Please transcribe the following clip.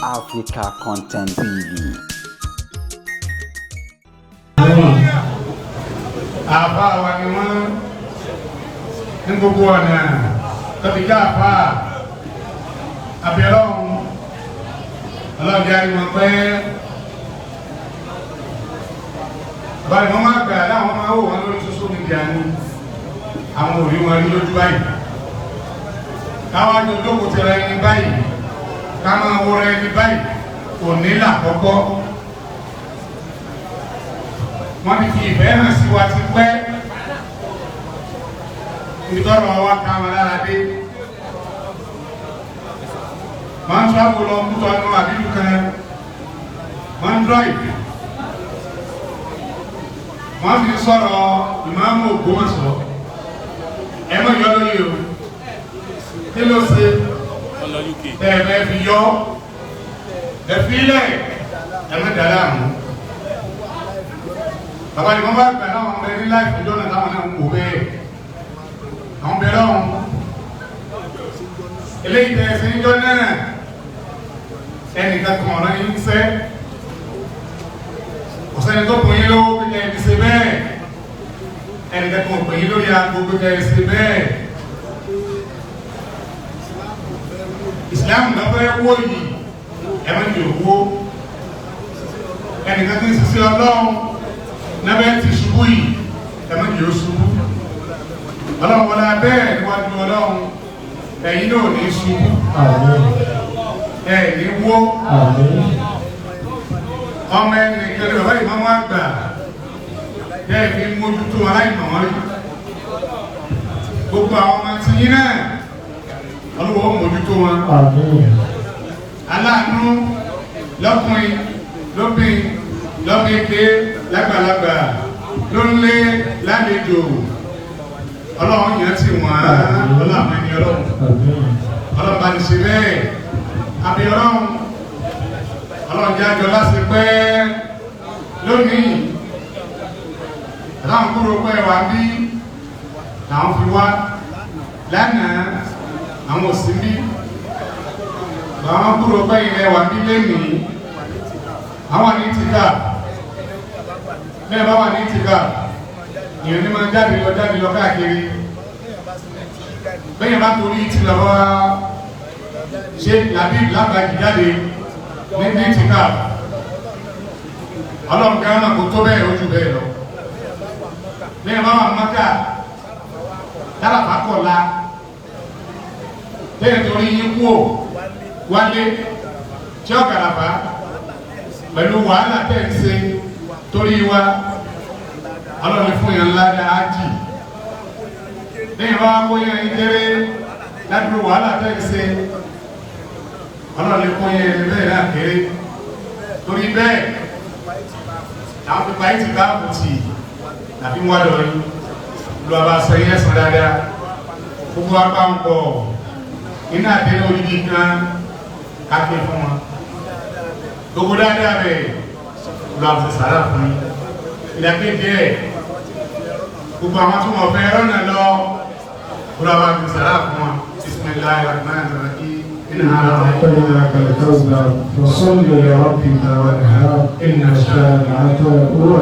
Africa Content TV. Àfà wa ni wọ́n ní gbogbo ọ̀nà tọ́bi ká àfà abẹ́rẹ́ ọlọ́jà ni wọ́n pẹ́ báyìí wọ́n máa gbà láwọn máa wò wọ́n lórí social media ní àwọn òrí wọn rí lójú báyìí káwọn àjọjókòó ti ra ẹni báyìí ká máa wo ra ẹni báyìí kò ní làkọ́kọ́ wọ́n ti fi ìfẹ́ hàn sí wa ti pẹ́ ìtọ́rọ̀ wa ká wọn lára dé wọ́n tún àbò lọ kútọ́ ní àbílù kan wọ́n drive wọ́n fi sọ̀rọ̀ Imam Ogbomosho ẹ̀mọ́ yọ lóye o kí ló ṣe ẹ̀mẹ́ fi yọ ẹ̀fílẹ̀ ẹ̀mẹ́ dàdá mú bàbá ni wọ́n bá gbà náà wọ́n bẹ ní láìpẹ́ ìjọ́nà táwọn náà ń kó bẹ́ẹ̀ àwọn bẹ̀rẹ̀ ọ̀hún eléyìí tẹ̀ ẹ̀sìn ìjọ náà ẹnìkan kan ọ̀nà yìí ń sẹ́ ọ̀sẹ́ni tó pè yín lówó pé kẹ́ ẹ̀ ti ṣe bẹ́ẹ̀ ẹnìkan kan pè yín lórí aago pé kẹ́ ẹ̀ ti ṣe bẹ́ẹ̀ ìsìlámù náà fẹ́ wó yìí ẹ̀mẹ́ ti òwò ẹnìkan tó ń ṣiṣẹ́ ọlọ́run nábẹ́ ti ṣubú yìí ẹ̀mẹ́ ti ó ṣubú ọlọ́run wọlé abẹ́ẹ̀ níwájú ọlọ́run ẹ̀yin náà ní ṣubú ẹ̀ ní wó ọmọ ẹni kẹlẹ́ bàbá ìmọ̀mọ́ àgbà bẹ́ẹ̀ fi mójútó aláìmọ̀ wọn rí gbogbo àwọn ọmọ tí yín náà ọlọ́wọ́ mójútó wọn aláàánú lọ́kùnrin lóbìn lọ́bìnrin lágbàlagbà lónlé lálejò ọlọ́run yẹn ti wọ́n ọlọ́run àmọ́ ẹni ọlọ́run bá ní ṣe bẹ́ẹ̀ àbí ọlọ́run jájọ láti pẹ́ lónìí láwọn kúrò pẹ́ wà bí àwọn fi wá lánàá àwọn òsínbí àwọn kúrò pẹ́ ilẹ̀ wà bí lẹ́nìí àwọn ní tìkà bẹ́ẹ̀ bá wà ní tìkà ìyẹn ní máa jáde lọ káàkiri bẹ́ẹ̀ bá torí ti lọ́wọ́ Sheikh Labeeb Lagbaji jáde ní tìkà ọlọ́run kan náà kò tó bẹ́ẹ̀ ojú bẹ́ẹ̀ lọ bẹ́ẹ̀ bá wà Mákà dáràfà kọ̀ọ̀la bẹ́ẹ̀ torí yín kú ò wálé tí ọ̀kàràfà pẹ̀lú wàhálà tẹ̀ ń ṣe torí wa ọlọ́run fún yẹn ńlá dá ájì lẹ́yìn bá wọ́n yẹn ń kéré ládùúgbò wàhálà tẹ̀ ń ṣe ọlọ́run fún yẹn bẹ́ẹ̀ náà kéré torí bẹ́ẹ̀ àwọn pípa yìí ti bá àbùtì tàbí wọ́n lọ rí lu abasọ yẹn sọ dáadáa gbogbo apá ń pọ̀ iná àdéhùn odidi kan káfí fún wọn gbogbo dáadáa bẹ́ẹ̀ lu àbùtì sàrà fún yín ìdàkejì ẹ̀ gbogbo àwọn tó wọ́n fẹ́ rọ́nà lọ lu àbùtì sàrà fún wọn bismillahir rahmanir rahim إنها أعطيناك الكوثر فصل لربك وانحر إن شانئك هو